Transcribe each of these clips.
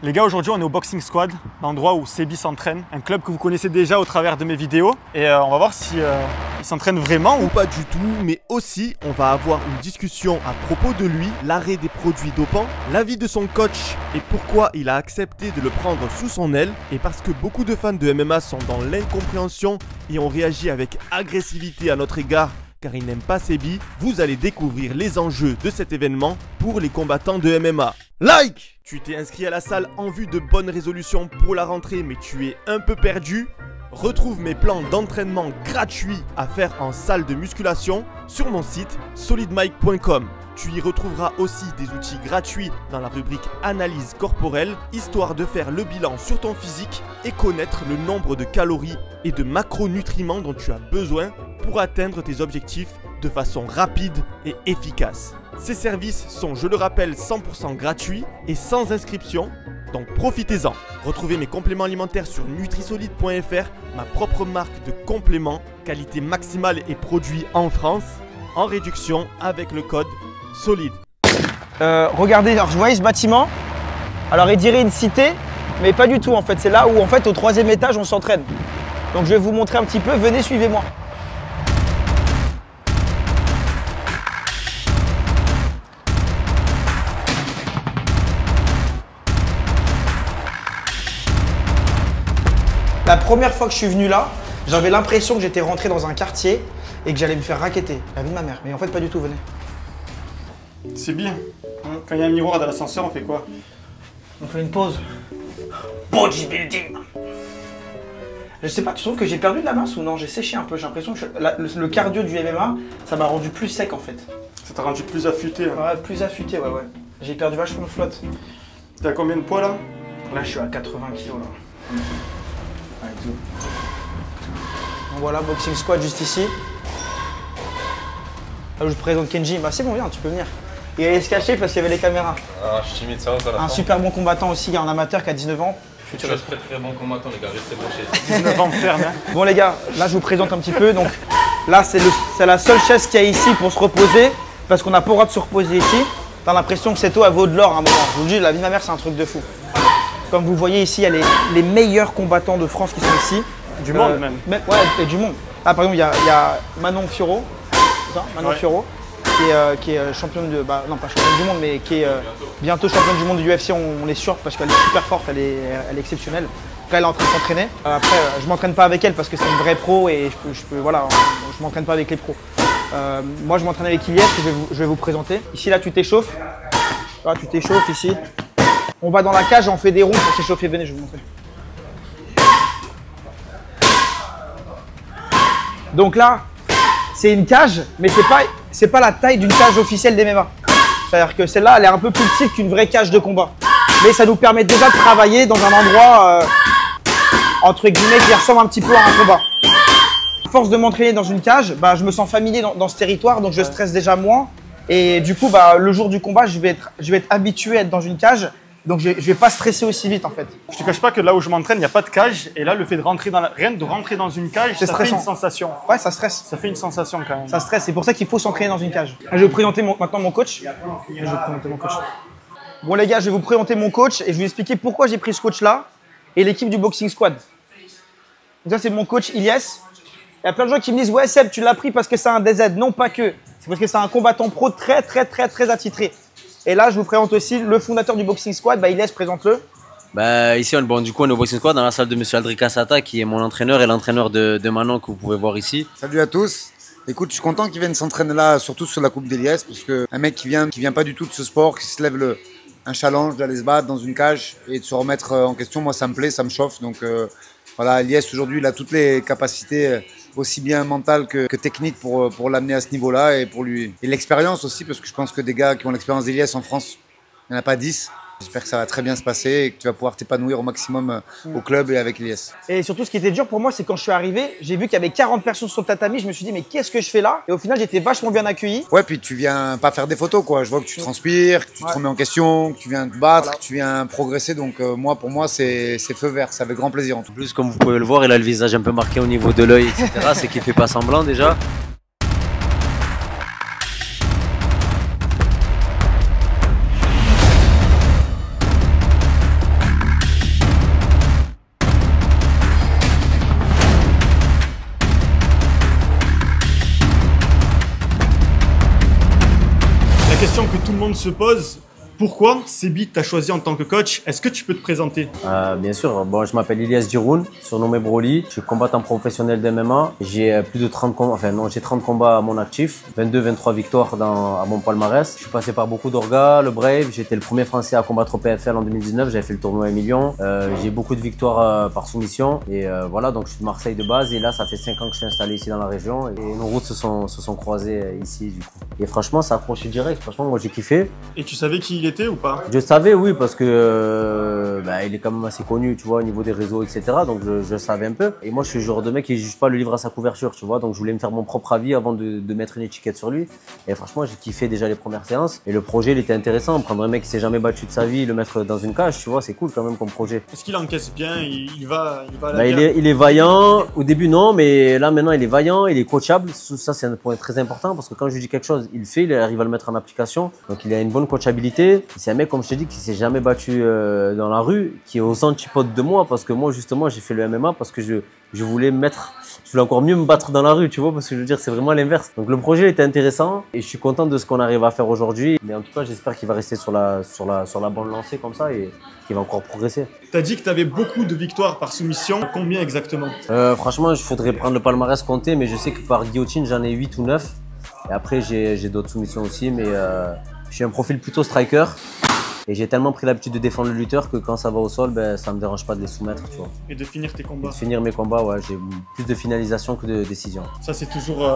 Les gars, aujourd'hui on est au Boxing Squad, l'endroit où Sebi s'entraîne, un club que vous connaissez déjà au travers de mes vidéos. Et on va voir si il s'entraîne vraiment ou pas du tout, mais aussi on va avoir une discussion à propos de lui, l'arrêt des produits dopants, l'avis de son coach et pourquoi il a accepté de le prendre sous son aile. Et parce que beaucoup de fans de MMA sont dans l'incompréhension et ont réagi avec agressivité à notre égard car ils n'aiment pas Sebi, vous allez découvrir les enjeux de cet événement pour les combattants de MMA. Like! Tu t'es inscrit à la salle en vue de bonnes résolutions pour la rentrée mais tu es un peu perdu? Retrouve mes plans d'entraînement gratuits à faire en salle de musculation sur mon site solidmike.com. Tu y retrouveras aussi des outils gratuits dans la rubrique analyse corporelle, histoire de faire le bilan sur ton physique et connaître le nombre de calories et de macronutriments dont tu as besoin pour atteindre tes objectifs de façon rapide et efficace. Ces services sont, je le rappelle, 100% gratuits et sans inscription, donc profitez-en. Retrouvez mes compléments alimentaires sur nutrisolide.fr, ma propre marque de compléments, qualité maximale et produit en France, en réduction avec le code SOLIDE. Regardez, alors je voyais ce bâtiment, alors il dirait une cité, mais pas du tout en fait, c'est là où en fait au 3e étage on s'entraîne. Donc je vais vous montrer un petit peu, venez suivez-moi. La première fois que je suis venu là, j'avais l'impression que j'étais rentré dans un quartier et que j'allais me faire racketter. La vie de ma mère. Mais en fait, pas du tout, venez. C'est bien. Quand il y a un miroir dans l'ascenseur, on fait quoi? On fait une pause. Bodybuilding. Je sais pas, tu trouves que j'ai perdu de la masse ou non? J'ai séché un peu, j'ai l'impression que le cardio du MMA, ça m'a rendu plus sec en fait. Ça t'a rendu plus affûté hein. Ouais, plus affûté, ouais. J'ai perdu vachement de flotte. T'as combien de poids là? Là, je suis à 80 kg là. Allez, go. Donc voilà, Boxing Squad juste ici. Là où je présente Kenji, bah c'est bon, viens, tu peux venir. Il allait se cacher parce qu'il y avait les caméras. Ah, je suis timide, ça va, un super bon combattant aussi, un amateur qui a 19 ans. Futur très bon combattant, les gars, restez branchés. 19 ans ferme. Hein. Bon les gars, là je vous présente un petit peu. Donc là c'est la seule chaise qu'il y a ici pour se reposer parce qu'on n'a pas le droit de se reposer ici. T'as l'impression que cette eau elle vaut de l'or à un moment. Je vous le dis, la vie de ma mère c'est un truc de fou. Comme vous voyez ici, il y a les meilleurs combattants de France qui sont ici. Du monde même. Ouais, et du monde. Ah par exemple, il y a Manon Fiorot, c'est ça, Manon Fiorot, qui est championne de, non pas championne du monde, mais qui est bientôt championne du monde du UFC. On est sûr parce qu'elle est super forte, elle est exceptionnelle. Après, elle est en train de s'entraîner. Après, je m'entraîne pas avec elle parce que c'est une vraie pro et voilà, je m'entraîne pas avec les pros. Moi, je m'entraîne avec Ilyes que je vais vous présenter. Ici, là, tu t'échauffes. Là, tu t'échauffes ici. On va dans la cage et on fait des ronds pour s'échauffer. Venez, je vais vous montrer. Donc là, c'est une cage, mais c'est pas la taille d'une cage officielle des MMA. C'est-à-dire que celle-là, elle est un peu plus petite qu'une vraie cage de combat. Mais ça nous permet déjà de travailler dans un endroit, entre guillemets, qui ressemble un petit peu à un combat. À force de m'entraîner dans une cage, bah, je me sens familier dans ce territoire, donc je stresse déjà moins. Et du coup, bah, le jour du combat, je vais être habitué à être dans une cage. Donc je vais pas stresser aussi vite en fait. Je te cache pas que là où je m'entraîne, il n'y a pas de cage. Et là, le fait de rentrer rien de rentrer dans une cage, ça fait une sensation. Ouais, ça stresse. Ça fait une sensation quand même. Ça stresse, c'est pour ça qu'il faut s'entraîner dans une cage. Je vais vous présenter maintenant mon coach. Bon les gars, je vais vous présenter mon coach et je vais vous expliquer pourquoi j'ai pris ce coach là et l'équipe du Boxing Squad. Donc ça c'est mon coach Ilyes. Il y a plein de gens qui me disent ouais Seb, tu l'as pris parce que c'est un DZ. Non, pas que. C'est parce que c'est un combattant pro très attitré. Et là, je vous présente aussi le fondateur du Boxing Squad, Ilyes, présente-le. Ici, du coup, on est au Boxing Squad dans la salle de monsieur Aldric Assata, qui est mon entraîneur et l'entraîneur de Manon que vous pouvez voir ici. Salut à tous. Écoute, je suis content qu'ils viennent s'entraîner là, surtout sur la Coupe d'Ilyes, parce qu'un mec qui vient pas du tout de ce sport, qui se lève un challenge d'aller se battre dans une cage et de se remettre en question, moi ça me plaît, ça me chauffe. Donc voilà, Ilyes aujourd'hui, il a toutes les capacités, aussi bien mentales que techniques pour l'amener à ce niveau-là et pour lui. Et l'expérience aussi, parce que je pense que des gars qui ont l'expérience d'Ilyes en France, il n'y en a pas 10. J'espère que ça va très bien se passer et que tu vas pouvoir t'épanouir au maximum au club et avec Ilyes. Et surtout, ce qui était dur pour moi, c'est quand je suis arrivé, j'ai vu qu'il y avait 40 personnes sur le tatami. Je me suis dit, mais qu'est-ce que je fais là? Et au final, j'étais vachement bien accueilli. Ouais, puis tu viens pas faire des photos, quoi. Je vois que tu transpires, que tu te remets en question, que tu viens te battre, que tu viens progresser. Donc, pour moi, c'est feu vert. Ça fait grand plaisir. En plus, comme vous pouvez le voir, il a le visage un peu marqué au niveau de l'œil, etc. C'est qu'il fait pas semblant déjà. se pose. Pourquoi Sebi t'a choisi en tant que coach? Est-ce que tu peux te présenter? Bien sûr, bon, je m'appelle Ilyes Diroun, surnommé Broly. Je suis combattant professionnel de MMA. J'ai plus de 30 combats, enfin non, j'ai 30 combats à mon actif, 22-23 victoires à mon palmarès. Je suis passé par beaucoup d'orgas, le Brave. J'étais le premier Français à combattre au PFL en 2019. J'avais fait le tournoi 1 million. J'ai beaucoup de victoires par soumission. Et voilà, donc je suis de Marseille de base. Et là, ça fait 5 ans que je suis installé ici dans la région. Et nos routes se sont croisées ici, du coup. Et franchement, ça a accroché direct. Franchement, moi, j'ai kiffé. Et tu savais qui il était ou pas? Je savais, oui, parce que il est quand même assez connu, tu vois, au niveau des réseaux, etc. Donc je savais un peu. Et moi, je suis le genre de mec qui ne juge pas le livre à sa couverture, tu vois. Donc je voulais me faire mon propre avis avant de mettre une étiquette sur lui. Et franchement, j'ai kiffé déjà les premières séances. Et le projet, il était intéressant. Prendre un mec qui s'est jamais battu de sa vie, le mettre dans une cage, tu vois, c'est cool quand même comme projet. Est-ce qu'il encaisse bien? Il va à la il est vaillant. Au début, non, mais là, maintenant, il est vaillant, il est coachable. Ça, c'est un point très important parce que quand je lui dis quelque chose, il le fait, il arrive à le mettre en application. Donc il a une bonne coachabilité. C'est un mec, comme je te dis, qui s'est jamais battu dans la rue, qui est aux antipodes de moi, parce que moi justement j'ai fait le MMA parce que je voulais encore mieux me battre dans la rue, tu vois, parce que je veux dire c'est vraiment l'inverse. Donc le projet était intéressant et je suis content de ce qu'on arrive à faire aujourd'hui, mais en tout cas j'espère qu'il va rester sur la bonne lancée comme ça et qu'il va encore progresser. T'as dit que tu avais beaucoup de victoires par soumission, combien exactement? Franchement, il faudrait prendre le palmarès compté, mais je sais que par guillotine j'en ai 8 ou 9 et après j'ai d'autres soumissions aussi, mais je suis un profil plutôt striker. Et j'ai tellement pris l'habitude de défendre le lutteur que quand ça va au sol, ça me dérange pas de les soumettre, tu vois. Et de finir tes combats? Et de finir mes combats, ouais, j'ai plus de finalisation que de décision. Ça, c'est toujours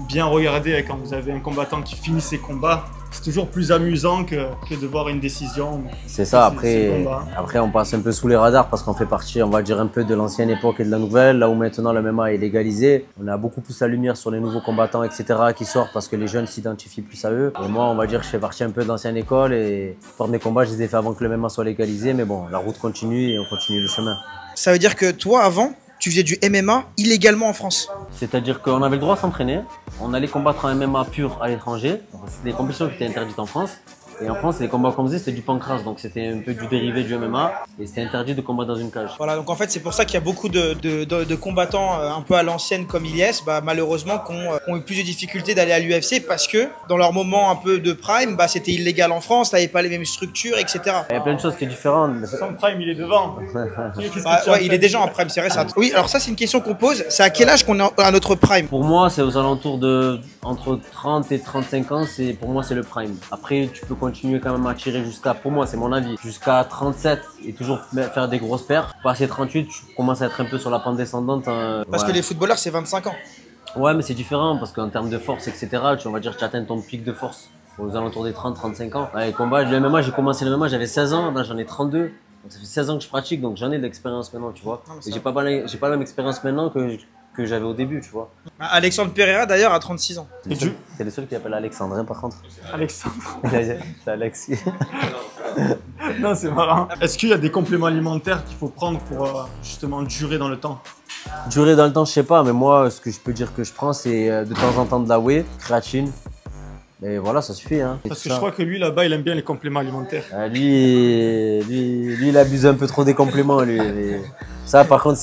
bien regardé quand vous avez un combattant qui finit ses combats. C'est toujours plus amusant que de voir une décision. C'est ça, après on passe un peu sous les radars parce qu'on fait partie, on va dire, un peu de l'ancienne époque et de la nouvelle. Là où maintenant le MMA est légalisé, on a beaucoup plus la lumière sur les nouveaux combattants, etc. qui sortent parce que les jeunes s'identifient plus à eux. Et moi, on va dire que je fais partie un peu de l'ancienne école et pour mes combats, je les ai fait avant que le MMA soit légalisé. Mais bon, la route continue et on continue le chemin. Ça veut dire que toi, avant, tu faisais du MMA illégalement en France? C'est-à-dire qu'on avait le droit de s'entraîner, on allait combattre en MMA pur à l'étranger, c'était des compétitions qui étaient interdites en France. Et en France, les combats qu'on faisait, c'était du pancras, donc c'était un peu du dérivé du MMA, et c'était interdit de combattre dans une cage. Voilà, donc en fait, c'est pour ça qu'il y a beaucoup de combattants un peu à l'ancienne comme Ilyes, malheureusement, qui ont eu plus de difficultés d'aller à l'UFC parce que dans leur moment un peu de prime, c'était illégal en France, t'avais pas les mêmes structures, etc. Il y a plein de choses qui sont différentes. Son prime, il est devant. Ouais, il est déjà en prime, c'est vrai ça. Oui, alors ça, c'est une question qu'on pose. C'est à quel âge qu'on est à notre prime? Pour moi, c'est aux alentours de entre 30 et 35 ans, pour moi, c'est le prime. Après, tu peux continuer quand même à tirer jusqu'à, pour moi c'est mon avis, jusqu'à 37 et toujours faire des grosses perfs. Passer 38, tu commences à être un peu sur la pente descendante. Parce que les footballeurs c'est 25 ans. Ouais, mais c'est différent parce qu'en termes de force, etc., on va dire que tu atteins ton pic de force aux alentours des 30-35 ans. Les combats, le MMA, j'ai commencé le MMA, j'avais 16 ans, là j'en ai 32. Donc ça fait 16 ans que je pratique, donc j'en ai de l'expérience maintenant, tu vois. Et j'ai pas la même expérience maintenant que j'avais au début, tu vois. Alexandre Pereira d'ailleurs a 36 ans. C'est le seul qui appelle Alexandre, par contre. Alexandre. C'est Alexis. Non, c'est marrant. Est-ce qu'il y a des compléments alimentaires qu'il faut prendre pour justement durer dans le temps? Durer dans le temps, je sais pas, mais moi, ce que je peux dire que je prends, c'est de temps en temps de la whey, créatine. Et voilà, ça suffit. Hein. Parce que je crois que lui, là-bas, il aime bien les compléments alimentaires. Lui, il abuse un peu trop des compléments, lui. Ça, par contre,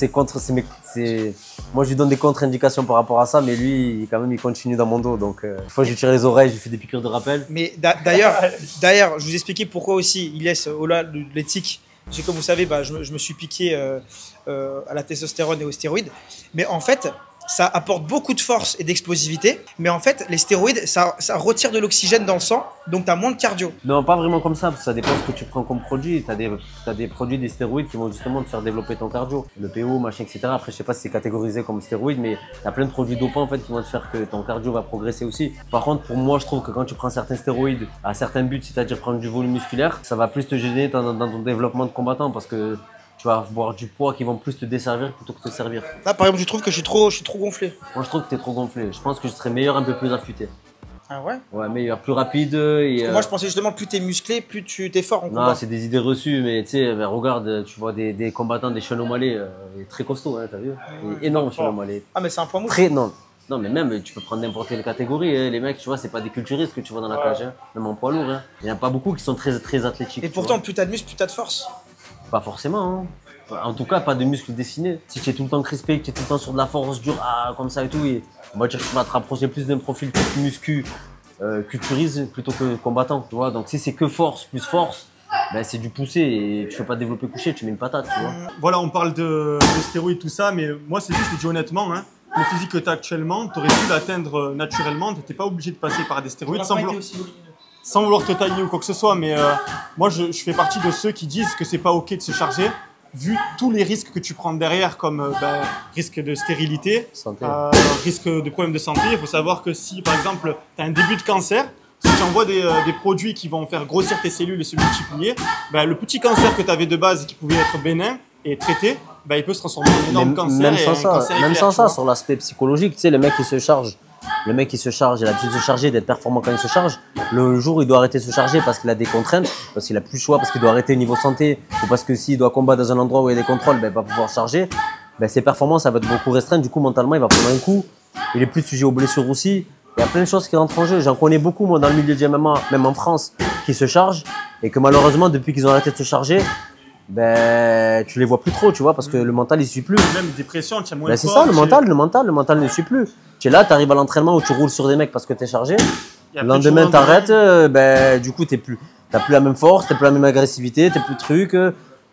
moi, je lui donne des contre-indications par rapport à ça, mais lui, quand même, il continue dans mon dos. Donc, une fois, je lui tire les oreilles, je lui fais des piqûres de rappel. Mais d'ailleurs, je vous expliquais pourquoi aussi il laisse au-delà de l'éthique. Parce que comme vous savez, je me suis piqué à la testostérone et aux stéroïdes. Mais en fait, ça apporte beaucoup de force et d'explosivité, mais en fait, les stéroïdes, ça retire de l'oxygène dans le sang, donc tu as moins de cardio. Non, pas vraiment comme ça, parce que ça dépend ce que tu prends comme produit. Tu as des produits, des stéroïdes qui vont justement te faire développer ton cardio. Le PO, machin, etc. Après, je sais pas si c'est catégorisé comme stéroïde, mais tu as plein de produits dopants en fait, qui vont te faire que ton cardio va progresser aussi. Par contre, pour moi, je trouve que quand tu prends certains stéroïdes à certains buts, c'est-à-dire prendre du volume musculaire, ça va plus te gêner dans ton développement de combattant, parce que tu vas avoir du poids qui vont plus te desservir plutôt que te servir. Là, par exemple, je trouve que je suis trop gonflé. Moi, je trouve que tu es trop gonflé. Je pense que je serais meilleur un peu plus affûté. Ah ouais? Ouais, meilleur, plus rapide. Et, moi, je pensais justement, plus t'es musclé, plus tu t'es fort en combat. Non, c'est des idées reçues, mais tu sais, regarde, tu vois des combattants, des Sean O'Malley, très costauds, hein, t'as vu? Énorme Sean O'Malley. Ah, mais c'est un point mou. Non, mais même, tu peux prendre n'importe quelle catégorie. Hein. Les mecs, tu vois, c'est pas des culturistes que tu vois dans la cage, hein. Même en poids lourd. Hein. Il n'y en a pas beaucoup qui sont très, très athlétiques. Et pourtant, plus t'as de muscles, plus t'as de force. Pas forcément. Hein. En tout cas, pas de muscles dessinés. Si tu es tout le temps crispé, que tu es tout le temps sur de la force dure, comme ça et tout, on va dire que tu vas te rapprocher plus d'un profil muscu culturiste plutôt que combattant, tu vois. Donc si c'est que force plus force, ben, c'est du poussé et tu ne fais pas développer couché, tu mets une patate, tu vois. Voilà, on parle de stéroïdes, tout ça, mais moi, c'est juste, je te dis honnêtement, hein, le physique que tu as actuellement, tu aurais pu l'atteindre naturellement, tu n'étais pas obligé de passer par des stéroïdes sans vouloir te tailler ou quoi que ce soit, mais moi, je fais partie de ceux qui disent que c'est pas OK de se charger, vu tous les risques que tu prends derrière, comme risque de stérilité, risque de problèmes de santé. Il faut savoir que si, par exemple, tu as un début de cancer, si tu envoies des produits qui vont faire grossir tes cellules et se multiplier, le petit cancer que tu avais de base et qui pouvait être bénin et traité, il peut se transformer en énorme cancer. Même sans ça, sur l'aspect psychologique, tu sais, le mec qui se charge, il a l'habitude de se charger, d'être performant quand il se charge. Le jour où il doit arrêter de se charger parce qu'il a des contraintes, parce qu'il n'a plus le choix, parce qu'il doit arrêter au niveau santé, ou parce que s'il doit combattre dans un endroit où il y a des contrôles, il va pouvoir charger. Ses performances, ça va être beaucoup restreinte. Du coup, mentalement, il va prendre un coup. Il est plus sujet aux blessures aussi. Il y a plein de choses qui rentrent en jeu. J'en connais beaucoup, moi, dans le milieu du MMA, même en France, qui se chargent. Et que malheureusement, depuis qu'ils ont arrêté de se charger, tu les vois plus trop, tu vois, parce que le mental, il ne suit plus. Même dépression, tu as moins de c'est ça, le mental ne suit plus. Tu es là, tu arrives à l'entraînement où tu roules sur des mecs parce que tu es chargé. Le lendemain, tu arrêtes, du coup, tu n'as plus la même force, tu n'as plus la même agressivité, tu n'as plus de trucs.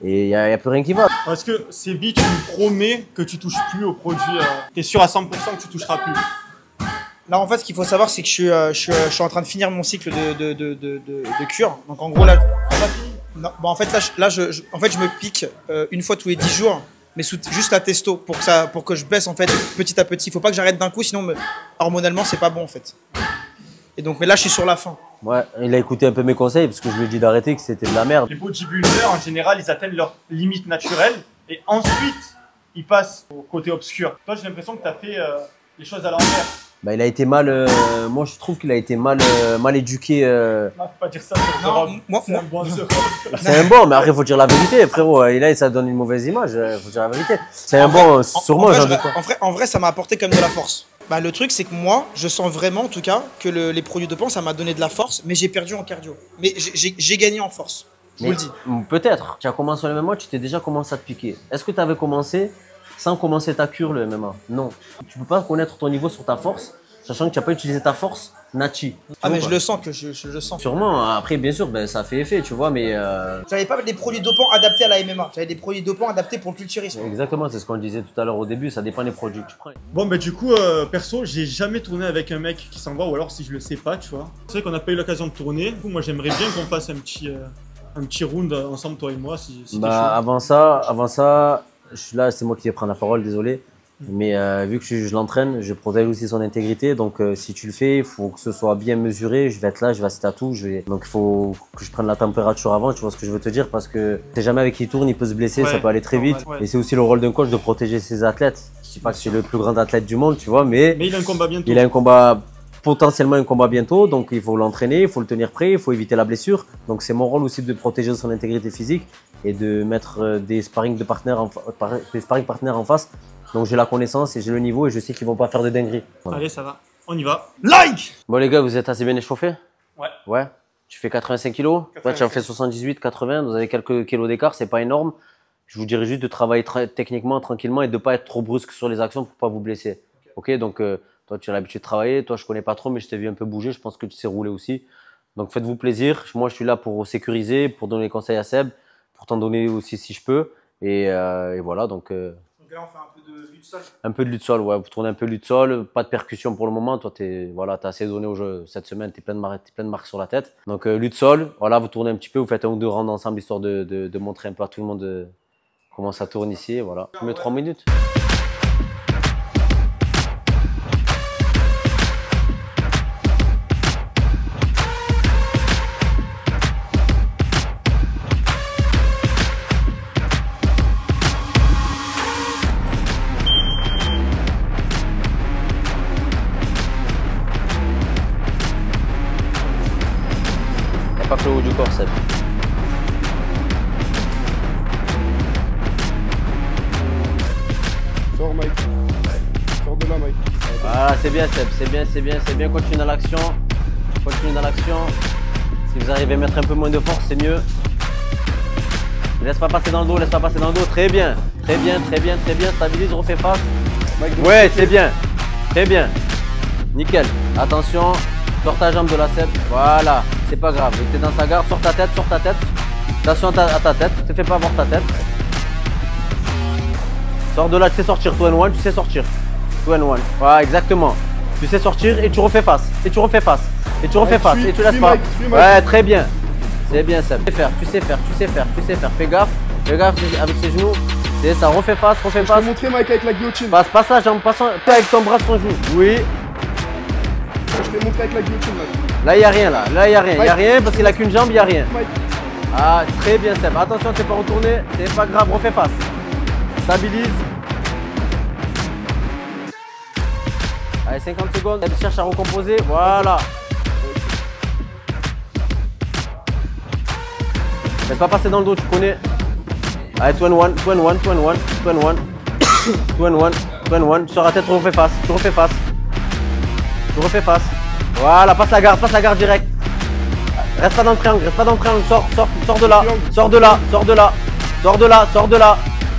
Et il n'y a plus rien qui va. Est-ce que Sebi, tu me promets que tu touches plus aux produits, tu es sûr à 100% que tu toucheras plus? Là, en fait, ce qu'il faut savoir, c'est que je suis en train de finir mon cycle de cure. Donc, en gros, là, non, en fait, je me pique une fois tous les 10 jours, mais juste la testo pour que je baisse en fait petit à petit. Il faut pas que j'arrête d'un coup, sinon hormonalement, c'est pas bon en fait. Et donc, mais là, je suis sur la fin. Ouais, il a écouté un peu mes conseils parce que je lui ai dit d'arrêter, que c'était de la merde. Les bodybuilders, en général, ils atteignent leur limite naturelle et ensuite, ils passent au côté obscur. Toi, j'ai l'impression que tu as fait les choses à l'envers. Il a été mal. Moi, je trouve qu'il a été mal éduqué. Non, faut pas dire ça. C'est un bon The Rock. C'est un bon, mais après, il faut dire la vérité, frérot. Et là, ça donne une mauvaise image. Il faut dire la vérité. C'est un bon, sûrement. En vrai, ça m'a apporté comme de la force. Le truc, c'est que moi, je sens vraiment, en tout cas, que les produits dopants, ça m'a donné de la force, mais j'ai perdu en cardio. Mais j'ai gagné en force. Je vous le dis. Peut-être. Tu as commencé le MMA, tu t'es déjà commencé à te piquer. Est-ce que tu avais commencé sans commencer ta cure, le MMA? Non. Tu ne peux pas connaître ton niveau sur ta force, sachant que tu n'as pas utilisé ta force Nachi. Mais je le sens, je le sens. Sûrement. Après, bien sûr, ça fait effet, tu vois, mais... J'avais pas des produits dopants adaptés à la MMA. J'avais des produits dopants adaptés pour le culturisme. Exactement, c'est ce qu'on disait tout à l'heure au début, ça dépend des produits que tu prends. Bon, du coup, perso, j'ai jamais tourné avec un mec qui s'en va, ou alors si je le sais pas, tu vois. C'est vrai qu'on n'a pas eu l'occasion de tourner. Du coup, moi, j'aimerais bien qu'on fasse un petit round ensemble, toi et moi, si t'es chaud. Avant ça, je suis là, c'est moi qui vais prendre la parole, désolé. Mais vu que je l'entraîne, je protège aussi son intégrité. Donc si tu le fais, il faut que ce soit bien mesuré. Je vais être là, je vais assister à tout. Donc il faut que je prenne la température avant, tu vois ce que je veux te dire. Parce que tu sais jamais avec qui il tourne, il peut se blesser, ça peut aller très vite. Et c'est aussi le rôle d'un coach de protéger ses athlètes. Je dis pas que c'est le plus grand athlète du monde, tu vois, mais il a un combat bientôt. Il a potentiellement un combat bientôt, donc il faut l'entraîner, il faut le tenir prêt, il faut éviter la blessure. Donc c'est mon rôle aussi de protéger son intégrité physique et de mettre des sparring partenaires en face. Donc j'ai la connaissance et j'ai le niveau et je sais qu'ils vont pas faire de dinguerie. Voilà. Allez, ça va, on y va. Like! Bon les gars, vous êtes assez bien échauffés? Ouais. Ouais. Tu fais 85 kilos, toi tu en fais 78, 80, vous avez quelques kilos d'écart, c'est pas énorme. Je vous dirais juste de travailler techniquement, tranquillement et de pas être trop brusque sur les actions pour pas vous blesser. Ok, donc toi tu as l'habitude de travailler, toi je connais pas trop mais je t'ai vu un peu bouger, je pense que tu sais rouler aussi. Donc faites-vous plaisir, moi je suis là pour sécuriser, pour donner des conseils à Seb, pour t'en donner aussi si je peux. Et voilà, donc là on fait un peu de lutte sol. Un peu de lutte sol, ouais, vous tournez un peu de lutte sol, pas de percussion pour le moment, toi t'as assez donné au jeu cette semaine, t'es plein de marques sur la tête. Donc lutte sol, voilà, vous tournez un petit peu, vous faites un ou deux rounds ensemble histoire de montrer un peu à tout le monde comment ça tourne ici, voilà. Je mets 3 minutes. Pas que le haut du corps, Seb. Sors, Mike. Sors de là, Mike. Voilà, c'est bien, Seb. C'est bien. Continue dans l'action. Si vous arrivez à mettre un peu moins de force, c'est mieux. Ne laisse pas passer dans le dos, Très bien. Stabilise, refais face. Ouais, c'est bien. Très bien. Nickel. Attention. Sors ta jambe de la selle. Voilà. C'est pas grave. T'es dans sa garde. Sors ta tête, sors ta tête. Attention à ta tête. Te fais pas avoir ta tête. Sors de là, tu sais sortir. 2-1, tu sais sortir. 2-1. Voilà, exactement. Tu sais sortir et tu refais face. Et tu refais face. Et tu refais face. Et tu laisses pas. Ouais, très bien. C'est bien, Seb. Tu sais faire, tu sais faire, tu sais faire, tu sais faire. Fais gaffe avec ses genoux. C'est ça, refais face, refais face. Je vais montrer Mike avec la guillotine. Passe la jambe, passe avec ton bras sur ton genou. Oui. Je vais montrer avec la guillotine, Mike. Là, il n'y a rien, là. Là, il n'y a rien. Il n'y a rien parce qu'il a qu'une jambe, il n'y a rien. Mike. Ah, très bien, Seb. Attention, t'es pas retourné. C'est pas grave, refais face. Stabilise. Allez, 50 secondes. Seb cherche à recomposer. Voilà. Fais pas passer dans le dos, tu connais. Allez, 2-1, 2-1, 2-1, 2-1, 2-1, 2-1. Sur la tête, tu refais face. Tu refais face. Tu refais face. Voilà, passe la garde direct. Reste pas dans le triangle, sors de là, sors de là, sors de là, sors de là, sors de là.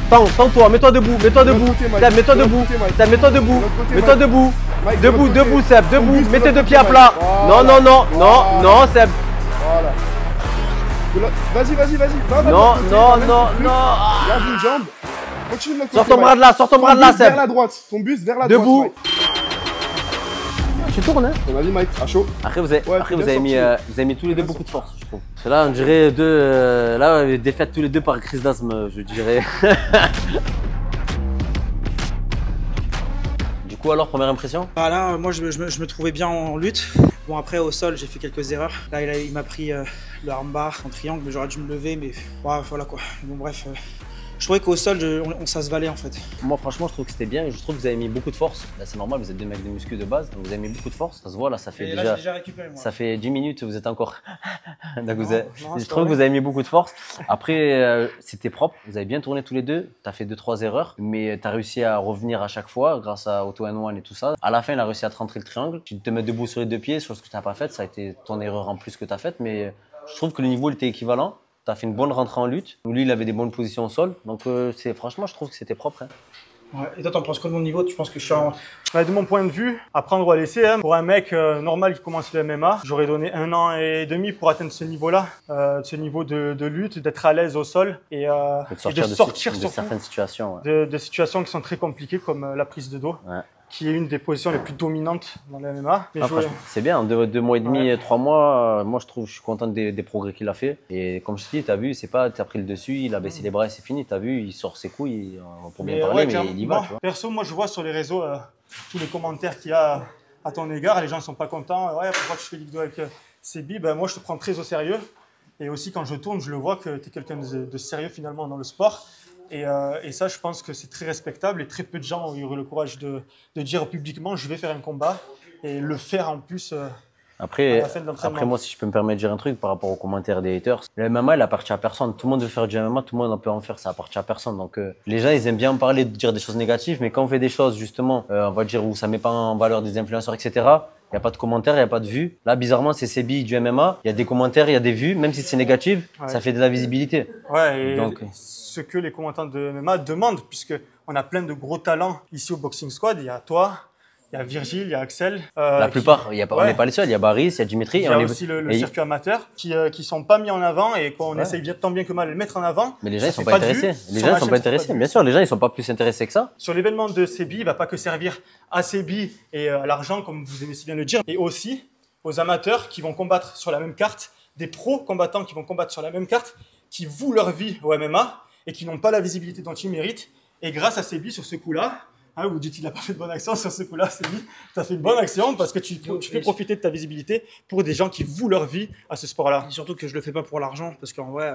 Tends-toi, mets-toi debout, mets-toi debout. Seb, mets-toi debout. Seb, mets-toi debout. Mets-toi debout. Debout, Seb, debout. Mets tes deux pieds à plat. Non, Seb. Voilà. Vas-y. Non. Garde une jambe. Continue de l'autre côté. Sors ton bras de là, Seb. Vers la droite. Ton buste vers la droite. Debout. Mike. Tu tournes, hein. Vas-y, Mike. À chaud. Après, vous avez mis tous les deux beaucoup de force, je trouve. Parce que là, on dirait là, défaite tous les deux par crise d'asthme, je dirais. Du coup, alors, première impression? Ah là, moi, je me trouvais bien en lutte. Bon, après, au sol, j'ai fait quelques erreurs. Là, il m'a pris le armbar en triangle, mais j'aurais dû me lever, mais ouais, voilà quoi. Bon, bref. Je trouvais qu'au sol, ça se valait en fait. Moi, franchement, je trouve que c'était bien et je trouve que vous avez mis beaucoup de force. Là, c'est normal, vous êtes des mecs de muscu de base, donc vous avez mis beaucoup de force. Ça se voit, là, ça fait Et là, j'ai déjà récupéré, moi. Ça fait 10 minutes, vous êtes encore. Donc, Non, je trouve que vous avez mis beaucoup de force. Après, c'était propre, vous avez bien tourné tous les deux. Tu as fait 2-3 erreurs, mais tu as réussi à revenir à chaque fois grâce à Auto-N1 et tout ça. À la fin, il a réussi à te rentrer le triangle. Tu te mets debout sur les deux pieds, sur ce que tu n'as pas fait. Ça a été ton erreur en plus que tu as faite, mais je trouve que le niveau il était équivalent. Tu as fait une bonne rentrée en lutte. Lui, il avait des bonnes positions au sol. Donc, franchement, je trouve que c'était propre. Hein. Ouais. Et toi, t'en penses quoi de mon niveau? Tu penses que je suis en... De mon point de vue, apprendre ou à laisser, hein, pour un mec normal qui commence le MMA, j'aurais donné 1 an et demi pour atteindre ce niveau-là, ce niveau de lutte, d'être à l'aise au sol et de sortir de certaines situations. Ouais. De situations qui sont très compliquées comme la prise de dos. Ouais. Qui est une des positions les plus dominantes dans le MMA. C'est bien, en 2 mois et demi, 3 mois, moi je suis content des progrès qu'il a fait. Et comme je te dis, tu as vu, c'est pas, tu as pris le dessus, il a baissé les bras et c'est fini. Tu as vu, il sort ses couilles, pour bien parler, mais il y va. Tu vois. Perso, moi je vois sur les réseaux tous les commentaires qu'il y a à ton égard, les gens ne sont pas contents. Ouais, pourquoi tu fais l'IGDO avec Sebi? Ben, moi je te prends très au sérieux. Et aussi quand je tourne, je le vois que tu es quelqu'un de sérieux finalement dans le sport. Et ça, je pense que c'est très respectable et très peu de gens ont eu le courage de dire publiquement je vais faire un combat et le faire en plus. Après, moi, si je peux me permettre de dire un truc par rapport aux commentaires des haters, le MMA, il appartient à personne. Tout le monde veut faire du MMA, tout le monde peut en faire, ça appartient à personne. Donc, les gens, ils aiment bien parler, de dire des choses négatives, mais quand on fait des choses, justement, on va dire où ça met pas en valeur des influenceurs, etc., il n'y a pas de commentaires, il n'y a pas de vues. Là, bizarrement, c'est Sebi du MMA. Il y a des commentaires, il y a des vues. Même si c'est négatif, ça fait de la visibilité. Ouais, et donc, ce que les combattants de MMA demandent, puisqu'on a plein de gros talents ici au Boxing Squad. Il y a toi, il y a Virgile, il y a Axel. La plupart, on n'est pas les seuls. Il y a Baris, il y a Dimitri. Il y a aussi le circuit amateur qui sont pas mis en avant et qu'on essaye tant bien que mal de le mettre en avant. Mais les gens, ils sont pas intéressés. Les gens, ils sont pas intéressés. Bien sûr, les gens, ils sont pas plus intéressés que ça. Sur l'événement de Sebi, il va pas que servir à Sebi et à l'argent, comme vous aimez si bien le dire, et aussi aux amateurs qui vont combattre sur la même carte, des pros combattants qui vont combattre sur la même carte, qui vouent leur vie au MMA et qui n'ont pas la visibilité dont ils méritent. Et grâce à Sebi, sur ce coup-là, hein, vous dites qu'il n'a pas fait de bonne action sur ce coup-là, Sebi, tu as fait une bonne action parce que tu fais profiter de ta visibilité pour des gens qui vouent leur vie à ce sport-là. Et surtout que je le fais pas pour l'argent, parce qu'en vrai...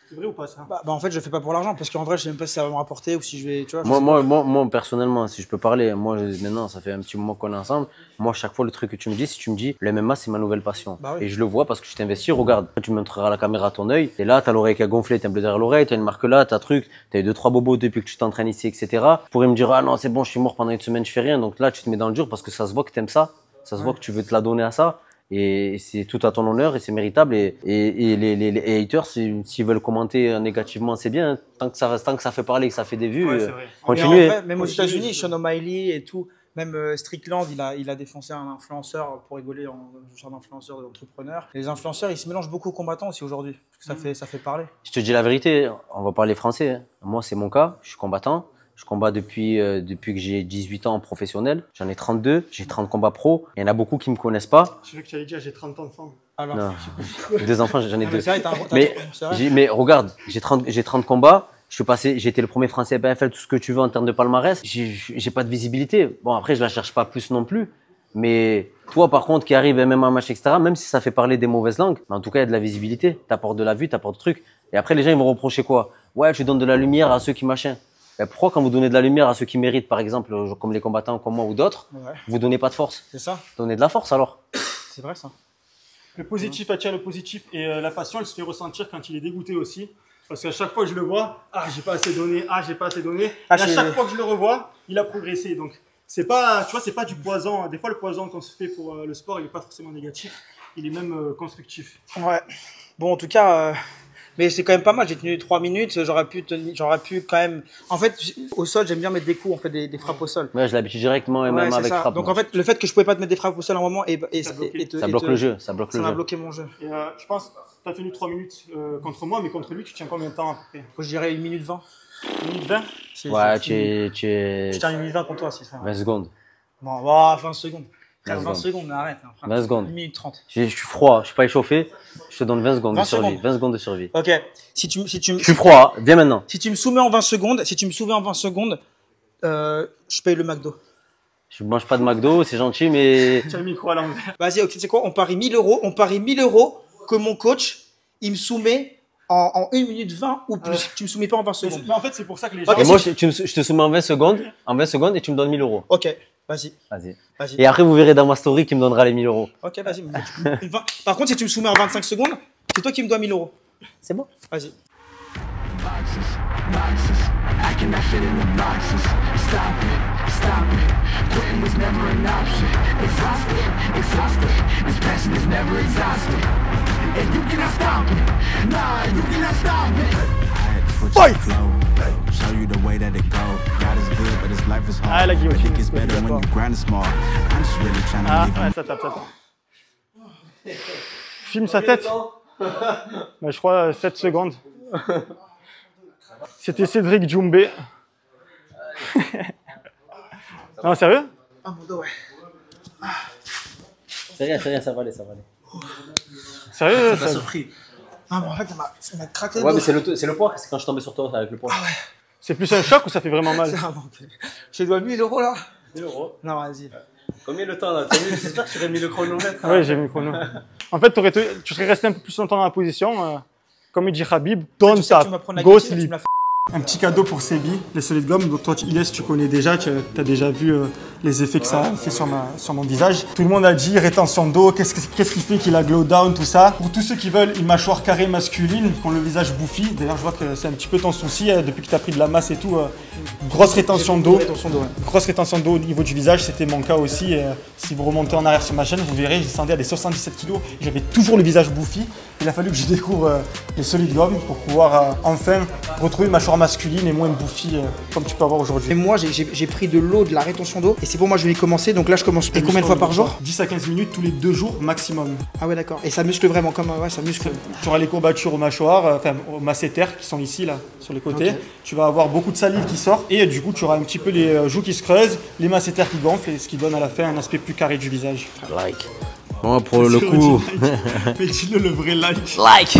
C'est vrai ou pas ça? En fait, je le fais pas pour l'argent, parce qu'en vrai, je sais même pas si ça va me rapporter ou si je vais... Tu vois, moi, personnellement, si je peux parler, moi, maintenant, ça fait un petit moment qu'on est ensemble. Moi, chaque fois, le truc que tu me dis, si tu me dis, le MMA, c'est ma nouvelle passion. Bah oui. Et je le vois parce que je t'investis, regarde, tu me montreras à la caméra à ton œil, et là, t'as l'oreille qui a gonflé, t'as un bleu derrière l'oreille, t'as une marque là, t'as un truc, t'as eu 2-3 bobos depuis que tu t'entraînes ici, etc. Tu pourrais me dire, ah non, c'est bon, je suis mort pendant une semaine, je fais rien. Donc là, tu te mets dans le dur parce que ça se voit que t'aimes ça, ça se voit que tu veux te la donner à ça. Et c'est tout à ton honneur et c'est méritable. Et les haters, s'ils veulent commenter négativement, c'est bien. Tant que ça fait parler, que ça fait des vues, continuez. Même aux États-Unis, Sean O'Malley et tout, Même Strickland, il a défoncé un influenceur pour rigoler, un genre d'influenceur, d'entrepreneur. Les influenceurs, ils se mélangent beaucoup aux combattants aussi aujourd'hui. Ça fait parler. Je te dis la vérité, on va parler français. Hein. Moi, c'est mon cas. Je suis combattant. Je combats depuis que j'ai 18 ans en professionnel. J'en ai 32. J'ai 30 combats pro. Il y en a beaucoup qui me connaissent pas. Je veux que tu allais dire j'ai 30 enfants. Alors, non. 2 enfants, j'en ai 2. Vrai, mais regarde, j'ai 30 combats. J'ai été le premier Français à BFL, tout ce que tu veux en termes de palmarès. J'ai pas de visibilité. Bon, après, je la cherche pas plus non plus. Mais toi, par contre, qui arrive même un match, etc., même si ça fait parler des mauvaises langues, mais en tout cas, il y a de la visibilité. T'apportes de la vue, t'apportes des trucs. Et après, les gens, ils vont reprocher quoi? Ouais, tu donnes de la lumière à ceux qui machin. Et pourquoi quand vous donnez de la lumière à ceux qui méritent, par exemple, comme les combattants comme moi ou d'autres, vous donnez pas de force? C'est ça. Donnez de la force alors. C'est vrai ça. Le positif attire le positif et la passion, elle se fait ressentir quand il est dégoûté aussi. Parce qu'à chaque fois que je le vois, j'ai pas assez donné, j'ai pas assez donné. Et à chaque fois que je le revois, il a progressé. Donc c'est pas, tu vois, c'est pas du poison. Des fois, le poison qu'on se fait pour le sport, il est pas forcément négatif. Il est même constructif. Ouais. Bon, en tout cas, mais c'est quand même pas mal. J'ai tenu 3 minutes. J'aurais pu quand même. En fait, au sol, j'aime bien mettre des coups, on fait des frappes au sol. Ouais, je l'habitue directement et même avec frappe. Donc en fait, le fait que je pouvais pas te mettre des frappes au sol à un moment ça bloque le jeu. Ça m'a bloqué mon jeu. Et je pense que tu as tenu 3 minutes contre moi, mais contre lui, tu tiens combien de temps à peu près? Je dirais 1 minute 20. 1 minute 20? Ouais, Je tiens 1 minute 20 contre toi, c'est ça. 20 secondes. Bon, 20 secondes. 20 secondes, mais arrête. 20 secondes. 1 minute 30. Je suis froid, je suis pas échauffé. Je te donne 20 secondes de survie. 20 secondes de survie. Ok. Je suis froid, viens maintenant. Si tu me soumets en 20 secondes, je paye le McDo. Je mange pas de McDo, c'est gentil, mais. Tu as le micro à l'envers. Vas-y, ok, tu sais quoi? On parie 1000 euros. On parie 1000 euros que mon coach, il me soumet en 1 minute 20 ou plus. Tu me soumets pas en 20 secondes. Mais en fait, c'est pour ça que les gens. Et moi, je te soumets en 20 secondes, et tu me donnes 1000 euros. Ok. Vas-y. Et après, vous verrez dans ma story qui me donnera les 1000 euros. Ok, vas-y. Par contre, si tu me soumets en 25 secondes, c'est toi qui me dois 1000 euros. C'est bon. Vas-y. Fight! Show you the way that it go. God is good, but his life is hard. La guillotine. It gets better when you grind small. I'm just really trying to live. Ouais, ça tape. Filme sa tête. Je crois 7 secondes. C'était Cédric Doumbé. Non, sérieux? Ah, mon dos, ouais. C'est rien, ça va aller. Sérieux? Ça m'a surpris. Ah, en fait, ça m'a craqué le Ouais, dos. mais c'est le poids, c'est quand je suis tombé sur toi avec le poids. Ah ouais. C'est plus un choc ou ça fait vraiment mal? Je dois 1000 euros là. 1000 euros. Non, vas-y. Combien de temps là? J'espère que tu aurais mis le chronomètre. Oui, j'ai mis le chrono. En fait, tu serais resté un peu plus longtemps dans la position. Comme il dit Khabib, don't tap, go sleep. Un petit cadeau pour Sebi, les Solid Gum. Donc toi, Ilyes, tu connais déjà, tu as déjà vu les effets que ça a fait sur mon visage. Tout le monde a dit rétention d'eau, qu'est-ce qui fait qu'il a glow down, tout ça. Pour tous ceux qui veulent une mâchoire carrée masculine, qui ont le visage bouffi, d'ailleurs je vois que c'est un petit peu ton souci, depuis que tu as pris de la masse et tout, grosse rétention d'eau. Grosse rétention d'eau au niveau du visage, c'était mon cas aussi. Si vous remontez en arrière sur ma chaîne, vous verrez, je descendais à des 77 kg et j'avais toujours le visage bouffi. Il a fallu que je découvre les Solid Gum pour pouvoir enfin retrouver une mâchoire masculine et moins bouffi comme tu peux avoir aujourd'hui. Et moi, j'ai pris de l'eau, de la rétention d'eau. Et c'est bon, moi je vais y commencer. Donc là, je commence. Et combien de fois par jour? 10 à 15 minutes tous les 2 jours maximum. Ah ouais, d'accord. Et ça muscle vraiment comme. Ouais, ça muscle. Tu auras les courbatures aux mâchoires, enfin aux masséters qui sont ici, là, sur les côtés. Okay. Tu vas avoir beaucoup de salive qui sort. Et du coup, tu auras un petit peu les joues qui se creusent, les masséters qui gonflent, et ce qui donne à la fin un aspect plus carré du visage. Moi pour le coup, mais dis-le le vrai like.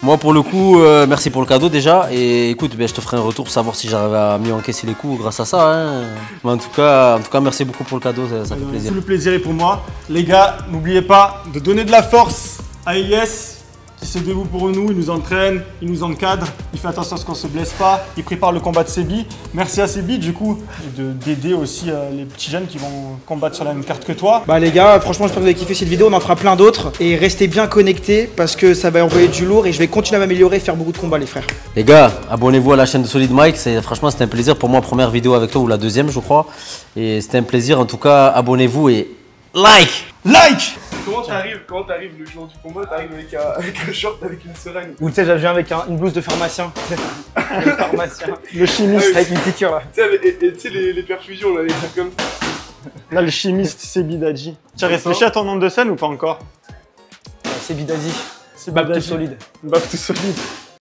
Moi pour le coup, merci pour le cadeau déjà. Et écoute, je te ferai un retour pour savoir si j'arrive à mieux encaisser les coups grâce à ça. Hein. Mais en tout cas, merci beaucoup pour le cadeau, ça fait plaisir. Tout le plaisir est pour moi. Les gars, n'oubliez pas de donner de la force à Ilyes. Il se dévoue pour nous, il nous entraîne, il nous encadre, il fait attention à ce qu'on ne se blesse pas, il prépare le combat de Sebi. Merci à Sebi du coup d'aider aussi les petits jeunes qui vont combattre sur la même carte que toi. Bah les gars, franchement j'espère que vous avez kiffé cette vidéo, on en fera plein d'autres. Et restez bien connectés parce que ça va envoyer du lourd et je vais continuer à m'améliorer et faire beaucoup de combats les frères. Les gars, abonnez-vous à la chaîne de Solid Mike, franchement c'était un plaisir pour moi, première vidéo avec toi ou la deuxième je crois. Et c'était un plaisir, en tout cas abonnez-vous et like. Comment t'arrives le jour du combat, t'arrives avec un short avec une seringue? Ou tu sais, je viens avec une blouse de pharmacien. Le chimiste avec une piqûre là. Tu sais, les perfusions là, les trucs comme ça. L'alchimiste Sebidadi. Tu as réfléchi à ton nom de scène ou pas encore? C'est Bidadi. C'est Back to solide. Back to solide.